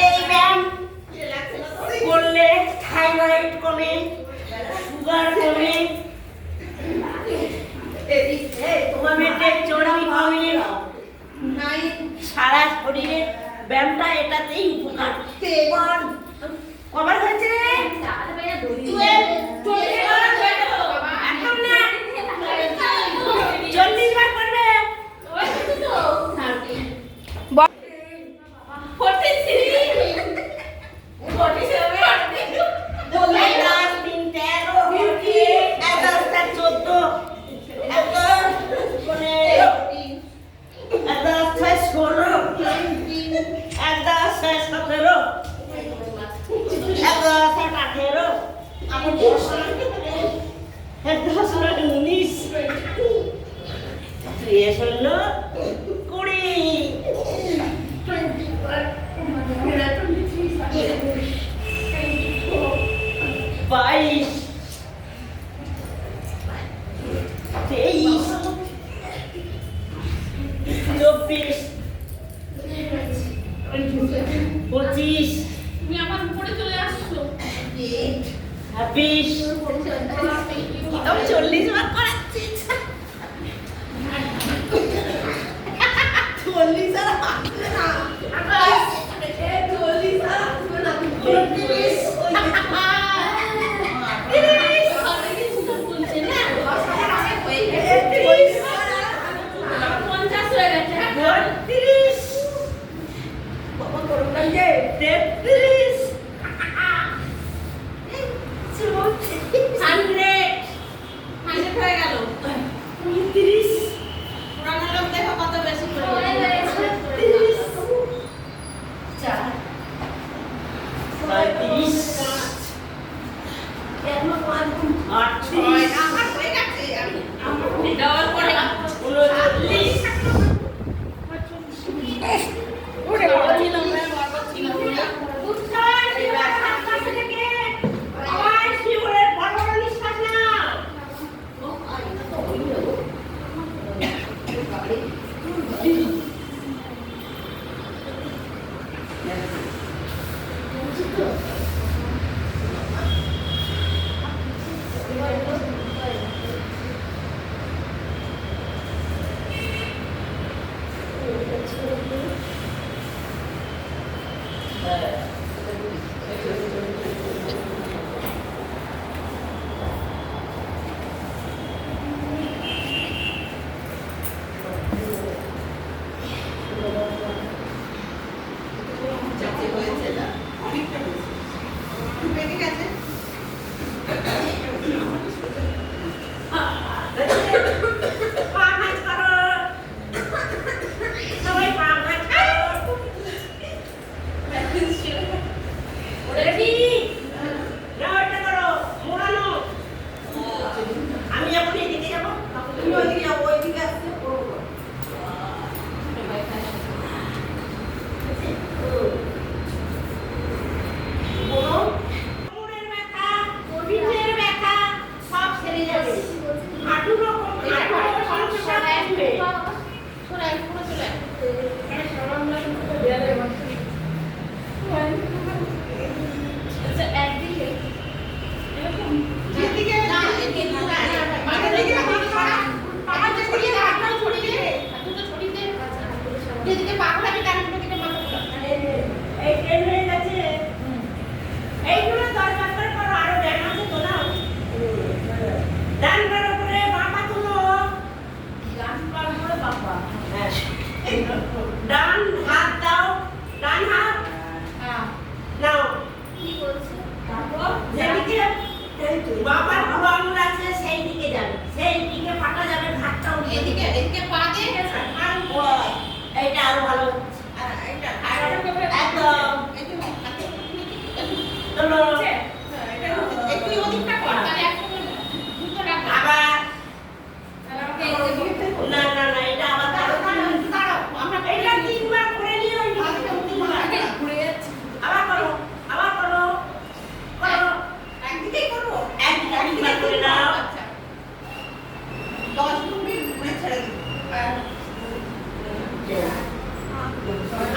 এই ব্যায়াম করলে থাইরয়েড কমে, সুগার কমে, পেটের চর্বি কমে, সারা শরীরে ব্যায়ামটা এটাতেই উপকার। কবার হয়েছে রে? Sure.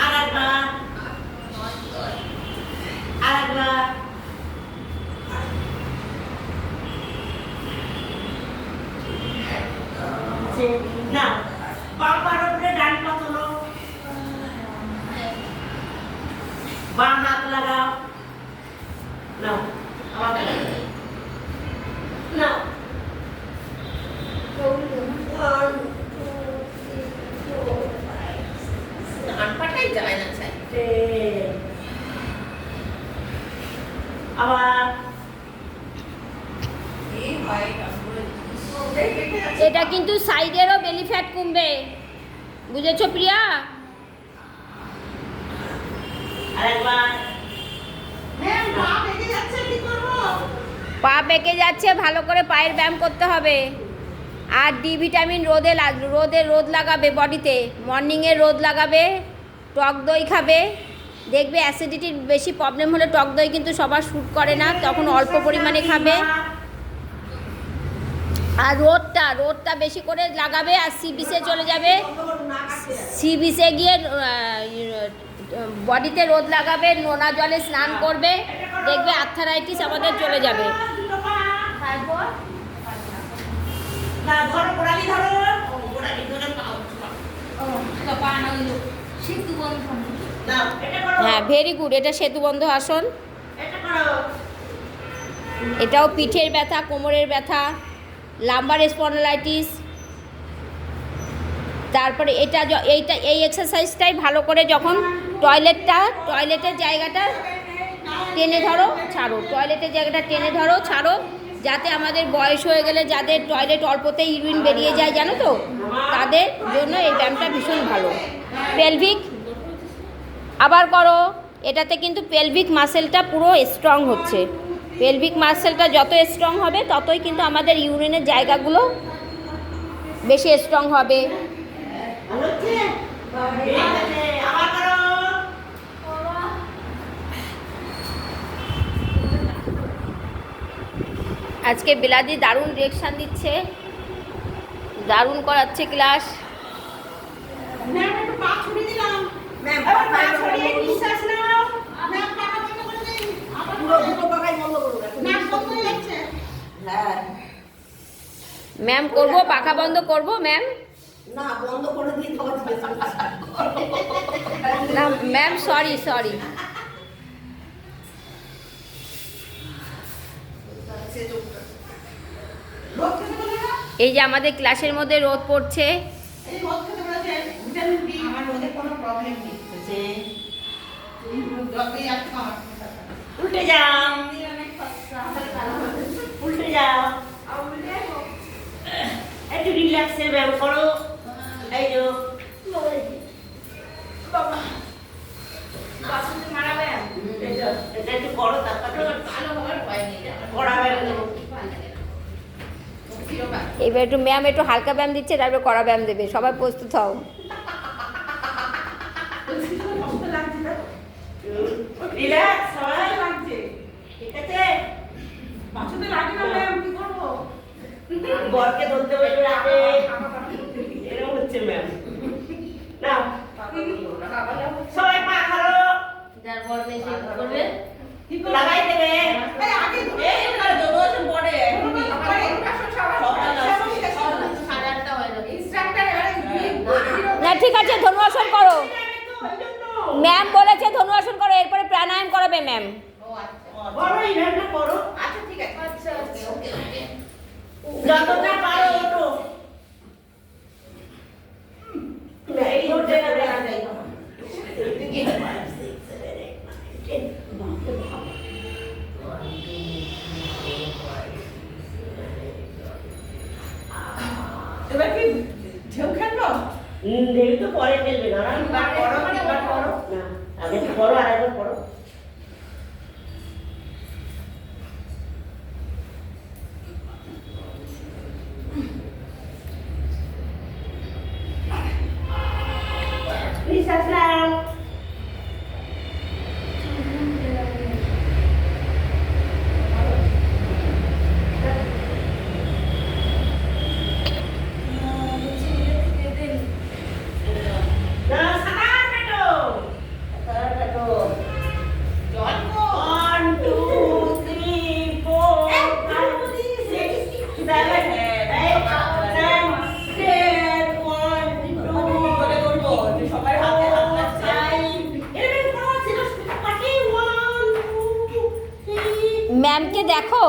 আরেকবার আরেকবার না বাবার উপরে ডান পা তোলো বাম হাত লাগাও নাও আবার নাও আনপাটাই যায় না চাই আবার এটা কিন্তু সাইডেরও বেলি ফ্যাট কমবে, বুঝেছো প্রিয়া? আরেকবার ম্যাম পা বেঁকে যাচ্ছে কি করব পা বেঁকে যাচ্ছে, ভালো করে পায়ের ব্যায়াম করতে হবে। আর ডি ভিটামিন রোদ লাগাবে বডিতে, মর্নিংয়ে রোদ লাগাবে, টক দই খাবে। দেখবে অ্যাসিডিটির বেশি প্রবলেম হলে টক দই কিন্তু সবার শ্যুট করে না, তখন অল্প পরিমাণে খাবে। আর রোদটা বেশি করে লাগাবে। আর সি বিচে চলে যাবে, সি বিচে গিয়ে বডিতে রোদ লাগাবে, নোনা জলে স্নান করবে, দেখবে আর্থারাইটিস আমাদের চলে যাবে। না ধরো গোড়ালি ধরো গোড়ালি ধরে পাও পা না সেতু বন্ধ না এটা করো হ্যাঁ, ভেরি গুড। এটা সেতুবন্ধ আসন। এটা করো এটাও পিঠের ব্যথা, কোমরের ব্যথা, লাম্বার স্পন্ডালাইটিস। তারপরে এই এক্সারসাইজটাই ভালো করে যখন টয়লেটের জায়গাটা টেনে ধরো ছাড়ো, টয়লেটের জায়গাটা টেনে ধরো ছাড়ো, যাতে আমাদের বয়স হয়ে গেলে যাদের টয়লেট অল্পতেই ইউরিন বেরিয়ে যায় জানো তো, তাদের জন্য এই ব্যায়ামটা ভীষণ ভালো। পেলভিক আবার করো, এটাতে কিন্তু পেলভিক মাসেলটা পুরো স্ট্রং হচ্ছে। পেলভিক মাসেলটা যত স্ট্রং হবে ততই কিন্তু আমাদের ইউরিনের জায়গাগুলো বেশি স্ট্রং হবে। ভালো হচ্ছে ঠিক আছে আবার করো আজকে বিলাদি দারুণ রিঅ্যাকশান দিচ্ছে, দারুণ করাচ্ছে ক্লাস। ম্যাম একটু পা ছড়িয়ে দিলাম ম্যাম আবার পা ছড়িয়ে নিঃশ্বাস নাও ম্যাম পাটা বন্ধ করে দিন আবার পুরো দুটো পাকাই বন্ধ করো ম্যাম বন্ধ হয়ে যাচ্ছে হ্যাঁ ম্যাম করবো, পাখা বন্ধ করব ম্যাম? না বন্ধ করে দিন তবে না ম্যাম, সরি। রোদ খেতে বলে না এই যে আমাদের ক্লাসের মধ্যে রোদ পড়ছে, এই রোদ খেতে বলেছে ভিটামিন ডি আমার রোদের কোনো প্রবলেম নেই যে যতই আসছে আমার উল্টে যাও উল্টে যাও একটু রিল্যাক্সে ব্যায়াম করো এই যে বাবা পাশে মারা ব্যায়াম এই যে এটা একটু করো তারপরে ভালো হওয়ার ভয় নেই কড়া ব্যায়াম দেবো এবার একটু ম্যাম একটু হালকা ব্যায়াম দিচ্ছে, তারপরে কড়া ব্যায়াম দেবে, সবাই প্রস্তুত হও। রিল্যাক্স সবাই লাগছে ঠিক আছে পাছতে লাগে না ম্যাম কি করবো বরকে ধরতে বসে রাতে এরকম হচ্ছে ম্যাম না সবাই পা ধরো যার বড় বেশি করবে লাগাই দেবে আগে এই করে দেবো সে বড়ে সাড়ে আটটা হয়ে যাবে না ঠিক আছে, ধনুরাসন করো। ম্যাম বলেছে ধনুরাসন করো, এরপরে প্রাণায়াম করাবে ম্যাম। ও আচ্ছা বড় ইভেন্টটা করো আচ্ছা ঠিক আছে আচ্ছা ওকে যতটা পারো ওঠো এই ওঠে না দেখা যায় এবার কি ঢেউ খেলবো ঢেউ তো পরে খেলবে না করো মানে করো না আগে করো আর একবার করো নিঃশ্বাস নাও দেখো,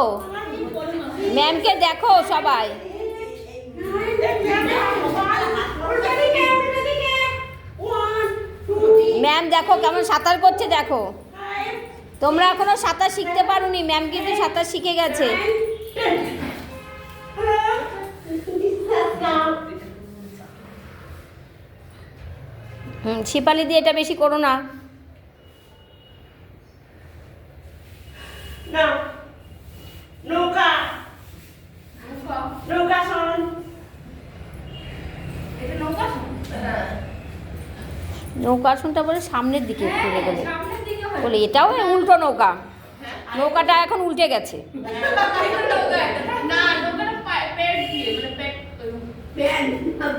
ম্যামকে দেখো সবাই। ম্যাম দেখো কেমন সাঁতার করছে দেখো। তোমরা এখনো সাঁতার শিখতে পারোনি, ম্যাম কিন্তু সাঁতার শিখে গেছে। শিপালি দিয়ে এটা বেশি করো না। নৌকা নৌকা শোন, এটা নৌকা শোন। নৌকা আসনটা বলে সামনের দিকে ঘুরে গেলে সামনের দিকে হয়। বলে এটাও উল্টো নৌকা, নৌকাটা এখন উল্টে গেছে। না, নৌকাটা পেট দিয়ে, মানে পেট পেন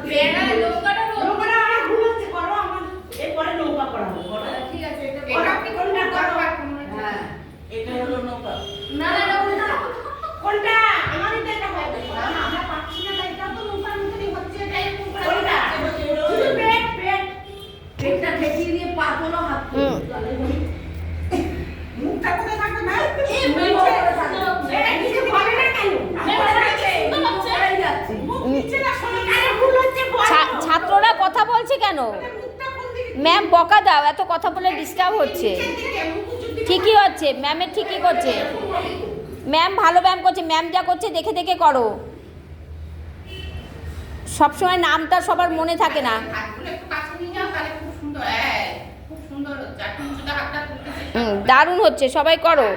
পেন নৌকাটা নৌকাটা অনেক ভুল হচ্ছে, করো আমার এরপরে নৌকা করাবো। ঠিক আছে, এটা ওরা কি কোনটা করো? হ্যাঁ, এটা হলো নৌকা। না না না, কোনটা? আমারই তো এটা হবে। আমরা পাচ্ছি না, তাই এটা তো নৌকার মতনই হচ্ছে, এটাই নৌকা। কোনটা? শুধু পেট পেট পেটটা ঠেকিয়ে দিয়ে পা তোলো, হাত তোলো। মুখটা কোথায় থাকবে না? এই মুখে এটা কিছু বলে না কেন? মুখ নিচে না, শোনো, আরে ভুল হচ্ছে, বলো। ছাত্ররা কথা বলছে কেন? মুখটা কোন দিকে? ম্যাম বকা দাও, এত কথা বলে ডিস্টার্ব হচ্ছে। নিচের দিকে, মুখ উঁচুর দিকে। ঠিকই হচ্ছে, ম্যামের ঠিকই করছে, ম্যাম ভালো ব্যায়াম করছে। ম্যাম যা করছে দেখে দেখে করো, সবসময় নামটা সবার মনে থাকে না। হাতগুলো একটু কাছে নিয়ে যাও, তাহলে খুব সুন্দর। খুব সুন্দর হচ্ছে। আর তুমি যদি হাতটা তুলতে দারুণ হচ্ছে, সবাই করো।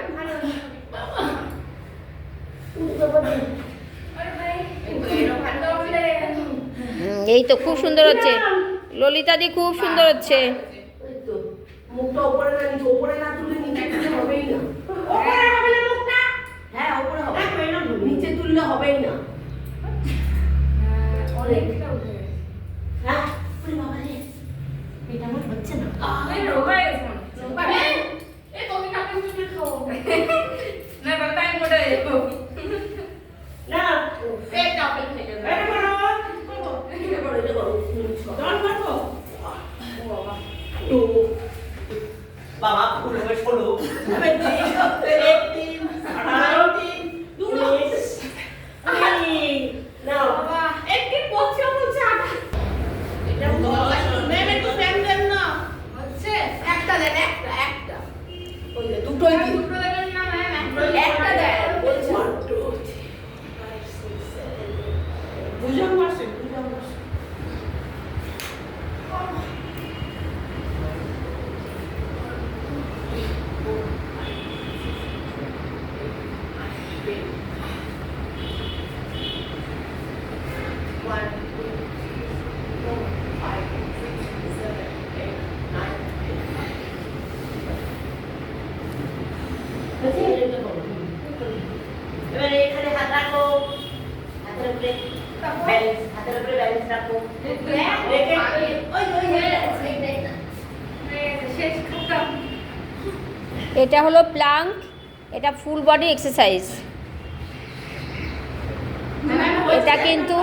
এই তো খুব সুন্দর হচ্ছে, ললিতাদি খুব সুন্দর হচ্ছে। মুখটা উপরে না, নিচে উপরে না তুলে নিচে তুললে হবেই না। ওপরে হবে না মুখটা? হ্যাঁ উপরে হবে, দেখো, এই না ভুল। নিচে তুললে হবেই না। অনেকটা উঠে গেছে। হ্যাঁ ওরে বাবা রে, এটা আমার হচ্ছে না। এই রোগা গেছে মনে হচ্ছে। রোগা রে? এই তুমি কাকে চুপে খাও। না বাবা, টাইম করে যাবো। না, পেটটা অপেক্ষা থেকে যাবে। এটা করো। এটা করো, এটা করো। দল করবো। বাবা পুরো বেশ হলো। বাবা, একটু পৌঁছে পৌঁছে আটা। এটা ম্যাম একটু ফ্যান দেন না। হচ্ছে? একটা দেন, একটা। দুটোই দিন। দুটো দেবেন না ম্যাম, একটা দেন বলছি। বুঝাম আসে, বুঝাম আসে। এবারে এখানে হাত রাখো, হাতের উপরে ব্যালেন্স, হাতের উপরে ব্যালেন্স রাখো। রেখে ওই শেষ খতম। এটা হলো প্লাঙ্ক, এটা ফুল বডি এক্সারসাইজ। এটা কিন্তু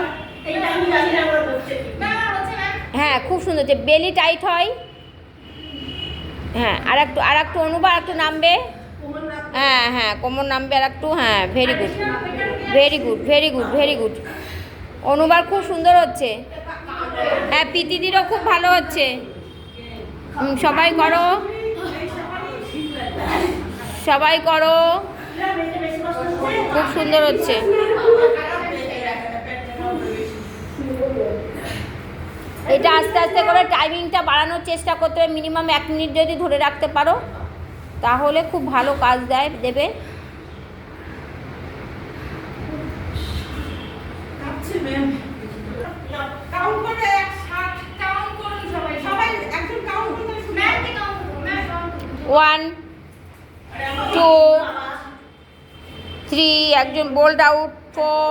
এইটা আমি জানি না আমার হচ্ছে কি। ম্যাম হচ্ছে ম্যাম। হ্যাঁ খুব সুন্দর হচ্ছে, বেলি টাইট হয়। হ্যাঁ আর একটু অনুভব, আর একটু নামবে। হ্যাঁ হ্যাঁ কোমর নামবে আর একটু। হ্যাঁ very good, very good, very good, very good. অনুবার খুব সুন্দর হচ্ছে। হ্যাঁ পিতিদিরও খুব ভালো হচ্ছে। সবাই করো, সবাই করো, খুব সুন্দর হচ্ছে। এটা আস্তে আস্তে করে টাইমিংটা বাড়ানোর চেষ্টা করতে হবে। মিনিমাম 1 মিনিট যদি ধরে রাখতে পারো তাহলে খুব ভালো কাজ দেবে। কাচ্ছি ম্যাম। কাউন্ট করে 60 কাউন্ট করুন সবাই। সবাই একজন কাউন্ট করতে ম্যাম কি কাউন্ট করুন, ম্যাম কাউন্ট করুন। 1 2 3, একজন বোল্ড আউট, 4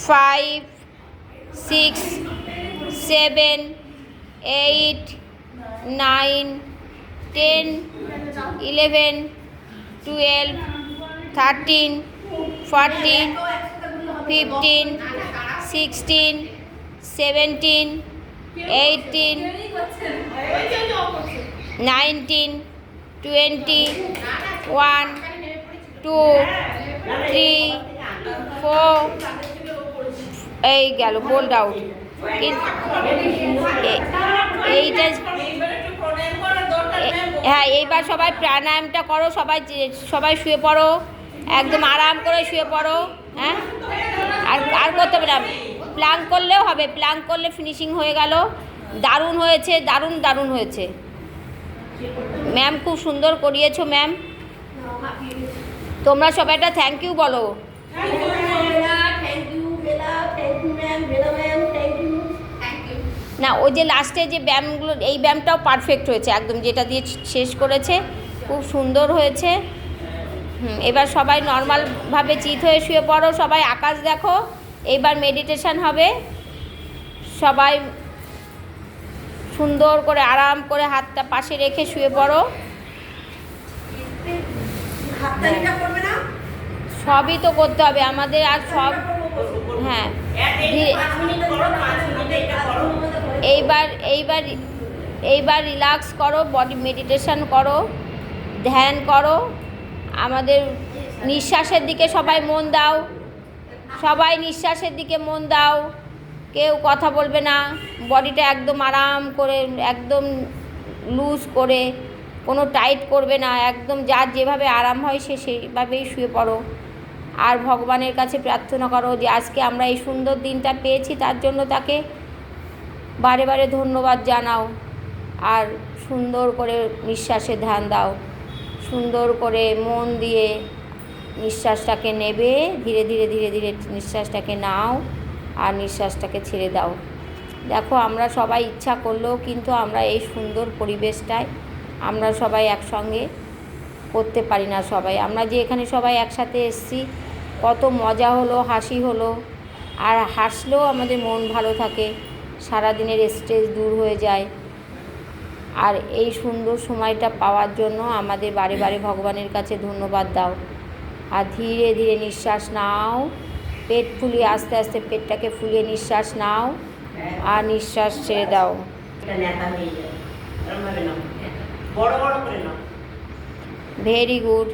5 6 7 8 9 10 11 12 13 14 15 16 17 18 19 20 1 2 3 4 এই গেল বোল্ড আউট। এইটা হ্যাঁ, এইবার সবাই প্রাণায়ামটা করো, সবাই শুয়ে পড়ো, একদম আরাম করে শুয়ে পড়ো। হ্যাঁ, আর করতে হবে না, প্ল্যাঙ্ক করলেও হবে, প্ল্যাঙ্ক করলে ফিনিশিং হয়ে গেল। দারুণ হয়েছে, দারুণ হয়েছে ম্যাম, খুব সুন্দর করিয়েছো ম্যাম। তোমরা সবাই একটা থ্যাংক ইউ বলো। না, ওই যে লাস্টে যে ব্যায়ামগুলো, এই ব্যায়ামটাও পারফেক্ট হয়েছে একদম, যেটা দিয়ে শেষ করেছে খুব সুন্দর হয়েছে। এবার সবাই নর্মালভাবে চিত হয়ে শুয়ে পড়ো, সবাই আকাশ দেখো। এইবার মেডিটেশন হবে, সবাই সুন্দর করে আরাম করে হাতটা পাশে রেখে শুয়ে পড়ো। সবই তো করতে হবে আমাদের, আর সব হ্যাঁ এইবার রিল্যাক্স করো, বডি মেডিটেশন করো, ধ্যান করো। আমাদের নিঃশ্বাসের দিকে সবাই মন দাও, সবাই নিঃশ্বাসের দিকে মন দাও, কেউ কথা বলবে না। বডিটা একদম আরাম করে, একদম লুজ করে, কোনো টাইট করবে না, একদম যার যেভাবে আরাম হয় সে সেইভাবেই শুয়ে পড়ো। আর ভগবানের কাছে প্রার্থনা করো যে আজকে আমরা এই সুন্দর দিনটা পেয়েছি, তার জন্য তাকে বারে বারে ধন্যবাদ জানাও। আর সুন্দর করে নিঃশ্বাসে ধ্যান দাও, সুন্দর করে মন দিয়ে নিঃশ্বাসটাকে নেবে, ধীরে ধীরে ধীরে ধীরে নিঃশ্বাসটাকে নাও আর নিঃশ্বাসটাকে ছেড়ে দাও। দেখো, আমরা সবাই ইচ্ছা করলেও কিন্তু আমরা এই সুন্দর পরিবেশটায় আমরা সবাই একসঙ্গে করতে পারি না। সবাই আমরা যে এখানে সবাই একসাথে এসেছি, কত মজা হলো, হাসি হলো, আর হাসলেও আমাদের মন ভালো থাকে, সারাদিনের স্ট্রেস দূর হয়ে যায়। আর এই সুন্দর সময়টা পাওয়ার জন্য আমাদের বারে বারে ভগবানের কাছে ধন্যবাদ দাও। আর ধীরে ধীরে নিঃশ্বাস নাও, পেট ফুলিয়ে আস্তে আস্তে পেটটাকে ফুলিয়ে নিঃশ্বাস নাও আর নিঃশ্বাস ছেড়ে দাও। Very good.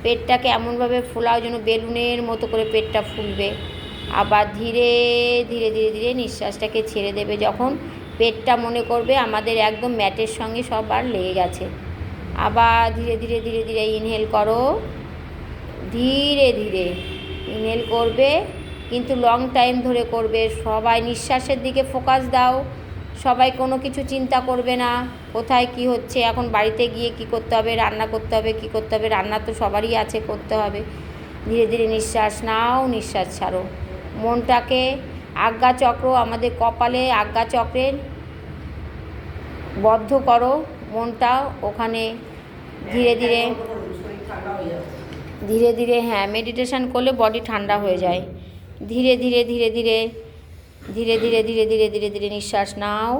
পেটটাকে এমনভাবে ফোলাও যেন বেলুনের মতো করে পেটটা ফুলবে। আবার ধীরে ধীরে ধীরে ধীরে নিঃশ্বাসটাকে ছেড়ে দেবে, যখন পেটটা মনে করবে আমাদের একদম ম্যাটের সঙ্গে সবার লেগে গেছে। আবার ধীরে ধীরে ধীরে ধীরে ইনহেল করো, ধীরে ধীরে ইনহেল করবে, কিন্তু লং টাইম ধরে করবে। সবাই নিঃশ্বাসের দিকে ফোকাস দাও, সবাই কোনো কিছু চিন্তা করবে না কোথায় কি হচ্ছে, এখন বাড়িতে গিয়ে কি করতে হবে, রান্না করতে হবে, কি করতে হবে, রান্না তো সবারই আছে, করতে হবে। ধীরে ধীরে নিঃশ্বাস নাও, নিঃশ্বাস ছাড়ো। মনটাকে আজ্ঞাচক্র, আমাদের কপালে আজ্ঞাচক্রের বদ্ধ করো মনটা, ওখানে ধীরে ধীরে ধীরে ধীরে হ্যাঁ, মেডিটেশন করলে বডি ঠান্ডা হয়ে যায়। ধীরে ধীরে ধীরে ধীরে ধীরে ধীরে ধীরে ধীরে ধীরে ধীরে নিঃশ্বাস নাও,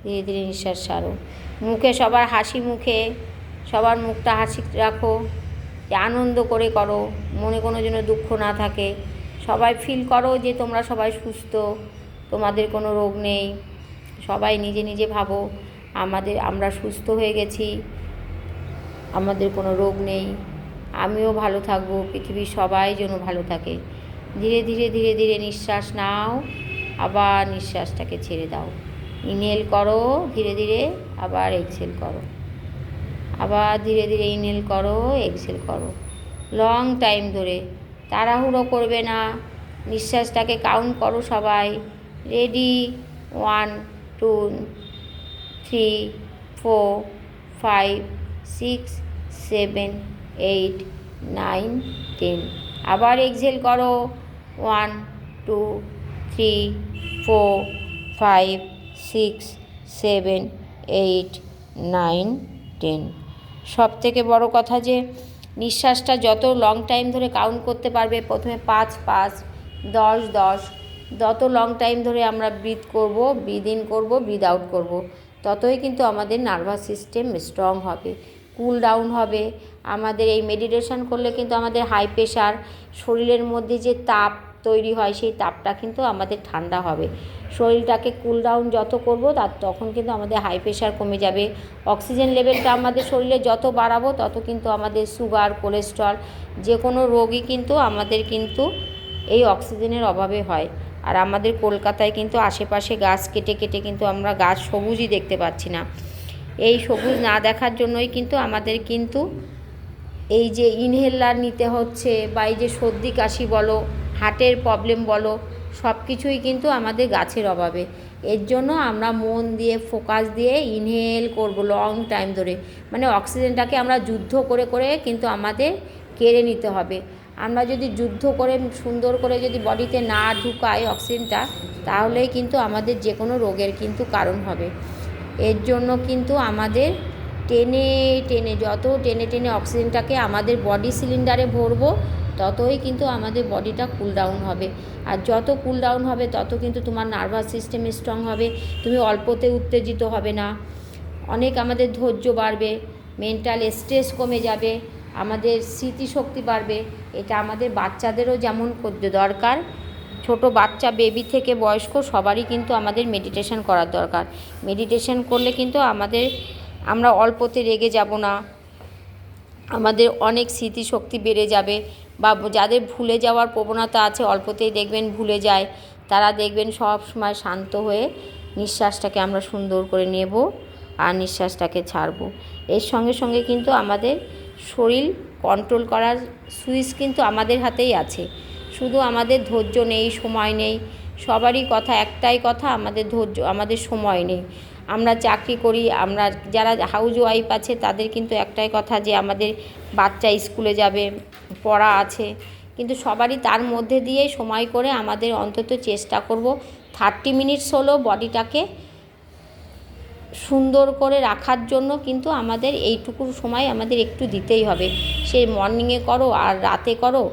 ধীরে ধীরে নিঃশ্বাস ছাড়ো। মুখে সবার হাসি, মুখে সবার মুখটা হাসি রাখো, আনন্দ করে করো, মনে কোনো যেন দুঃখ না থাকে। সবাই ফিল করো যে তোমরা সবাই সুস্থ, তোমাদের কোনো রোগ নেই। সবাই নিজে নিজে ভাবো আমরা সুস্থ হয়ে গেছি, আমাদের কোনো রোগ নেই, আমিও ভালো থাকবো, পৃথিবীর সবাই যেন ভালো থাকে। ধীরে ধীরে ধীরে ধীরে নিঃশ্বাস নাও, আবার নিঃশ্বাসটাকে ছেড়ে দাও। ইনহেল করো ধীরে ধীরে, আবার এক্সহেল করো, আবার ধীরে ধীরে ইনহেল করো, এক্সহেল করো, লং টাইম ধরে। তাড়াহুড়ো করবে না, নিঃশ্বাসটাকে কাউন্ট করো সবাই। রেডি? 1 2 3 4 5 6 7 8 9 10। আবার এক্সহেল করো। 1 2 3 4 5 6 7 8 9 10। সব থেকে বড় কথা যে নিঃশ্বাসটা যত লং টাইম ধরে কাউন্ট করতে পারবে, প্রথমে 5 5 10 10, যত লং টাইম ধরে আমরা ব্রিথ করব, ব্রিথ ইন করব, ব্রিথ আউট করব, ততই কিন্তু আমাদের নার্ভাস সিস্টেম স্ট্রং হবে, কুল ডাউন হবে। আমাদের এই মেডিটেশন করলে কিন্তু আমাদের হাই প্রেশার, শরীরের মধ্যে যে তাপ, তৈরি হয়, সেই তাপটা কিন্তু আমাদের ঠান্ডা হবে। শরীরটাকে কুল ডাউন যত করব তখন কিন্তু আমাদের হাই প্রেশার কমে যাবে। অক্সিজেন লেভেলটা আমাদের শরীরে যত বাড়াবো তত কিন্তু আমাদের সুগার, কোলেস্ট্রল, যে কোনো রোগই কিন্তু আমাদের কিন্তু এই অক্সিজেনের অভাবে হয়। আর আমাদের কলকাতায় কিন্তু আশেপাশে গাছ কেটে কেটে কিন্তু আমরা গাছ সবুজই দেখতে পাচ্ছি না। এই সবুজ না দেখার জন্যই কিন্তু আমাদের কিন্তু এই যে ইনহেলার নিতে হচ্ছে, বা এই যে সর্দি কাশি বলো, হার্টের প্রবলেম বলো, সব কিছুই কিন্তু আমাদের গাছের অভাবে। এর জন্য আমরা মন দিয়ে ফোকাস দিয়ে ইনহেল করব লং টাইম ধরে, মানে অক্সিজেনটাকে আমরা যুদ্ধ করে করে কিন্তু আমাদের কেড়ে নিতে হবে। আমরা যদি যুদ্ধ করে সুন্দর করে যদি বডিতে না ঢুকাই অক্সিজেনটা, তাহলেই কিন্তু আমাদের যে কোনো রোগের কিন্তু কারণ হবে। এর জন্য কিন্তু আমাদের টেনে টেনে যত টেনে টেনে অক্সিজেনটাকে আমাদের বডি সিলিন্ডারে ভরবো, ততই কিন্তু আমাদের বডিটা কুল ডাউন হবে। আর যত কুল ডাউন হবে তত কিন্তু তোমার নার্ভাস সিস্টেম স্ট্রং হবে, তুমি অল্পতে উত্তেজিত হবে না, অনেক আমাদের ধৈর্য বাড়বে, মেন্টাল স্ট্রেস কমে যাবে, আমাদের স্মৃতিশক্তি বাড়বে। এটা আমাদের বাচ্চাদেরও যেমন দরকার, ছোট বাচ্চা বেবি থেকে বয়স্ক সবারই কিন্তু আমাদের মেডিটেশন করার দরকার। মেডিটেশন করলে কিন্তু আমরা অল্পতে রেগে যাব না, আমাদের অনেক স্মৃতিশক্তি বেড়ে যাবে। বা যাদের ভুলে যাওয়ার প্রবণতা আছে, অল্পতেই দেখবেন ভুলে যায়, তারা দেখবেন সব সময় শান্ত হয়ে নিঃশ্বাসটাকে আমরা সুন্দর করে নেব আর নিঃশ্বাসটাকে ছাড়ব। এর সঙ্গে সঙ্গে কিন্তু আমাদের শরীর কন্ট্রোল করার সুইচ কিন্তু আমাদের হাতেই আছে। শুধু আমাদের ধৈর্য নেই, সময় নেই। সবারই কথা একটাই কথা, আমাদের ধৈর্য, আমাদের সময় নেই। আমরা চাকরি করি, আমরা যারা হাউস ওয়াইফ আছে তাদের কিন্তু একটাই কথা যে আমাদের বাচ্চা স্কুলে যাবে, পড়া আছে, কিন্তু সবারই তার মধ্যে দিয়ে সময় করে আমাদের অন্তত চেষ্টা করব 30 মিনিটস হলেও বডিটাকে সুন্দর করে রাখার জন্য কিন্তু আমাদের এইটুকু সময় আমাদের একটু দিতেই হবে। সে মর্নিংয়ে করো আর রাতে করো,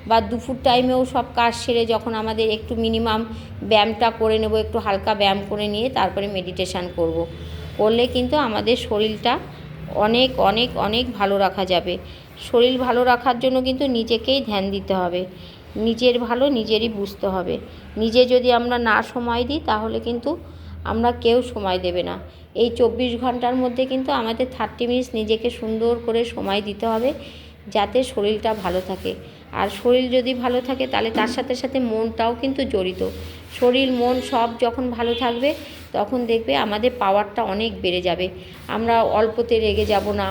বা দুপুর টাইমেও সব কাজ সেরে যখন আমাদের একটু মিনিমাম ব্যায়ামটা করে নেব, একটু হালকা ব্যায়াম করে নিয়ে তারপরে মেডিটেশান করলে কিন্তু আমাদের শরীরটা অনেক অনেক অনেক ভালো রাখা যাবে। শরীর ভালো রাখার জন্য কিন্তু নিজেকেই ধ্যান দিতে হবে, নিজের ভালো নিজেরই বুঝতে হবে। নিজে যদি আমরা না সময় দিই তাহলে কিন্তু আমরা কেউ সময় দেবে না। এই 24 ঘন্টার মধ্যে কিন্তু আমাদের 30 মিনিটস নিজেকে সুন্দর করে সময় দিতে হবে, যাতে শরীরটা ভালো থাকে। আর শরীর যদি ভালো থাকে তাহলে তার সাথে সাথে মনটাও কিন্তু জড়িত। শরীর মন সব যখন ভালো থাকবে তখন দেখবে আমাদের পাওয়ারটা অনেক বেড়ে যাবে, আমরা অল্পতে রেগে যাব না।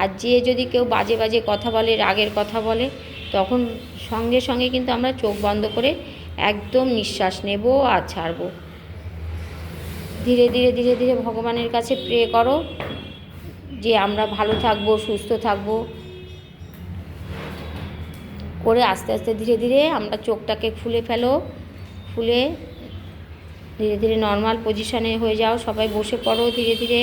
আর যদি কেউ বাজে বাজে কথা বলে, রাগের কথা বলে, তখন সঙ্গে সঙ্গে কিন্তু আমরা চোখ বন্ধ করে একদম নিঃশ্বাস নেব আর ছাড়ব। ধীরে ধীরে ধীরে ধীরে ভগবানের কাছে প্রে করো যে আমরা ভালো থাকবো, সুস্থ থাকবো। করে আস্তে আস্তে ধীরে ধীরে আমরা চোখটাকে খুলে ফেলো, খুলে ধীরে ধীরে নর্মাল পজিশানে হয়ে যাও। সবাই বসে পড়ো ধীরে ধীরে।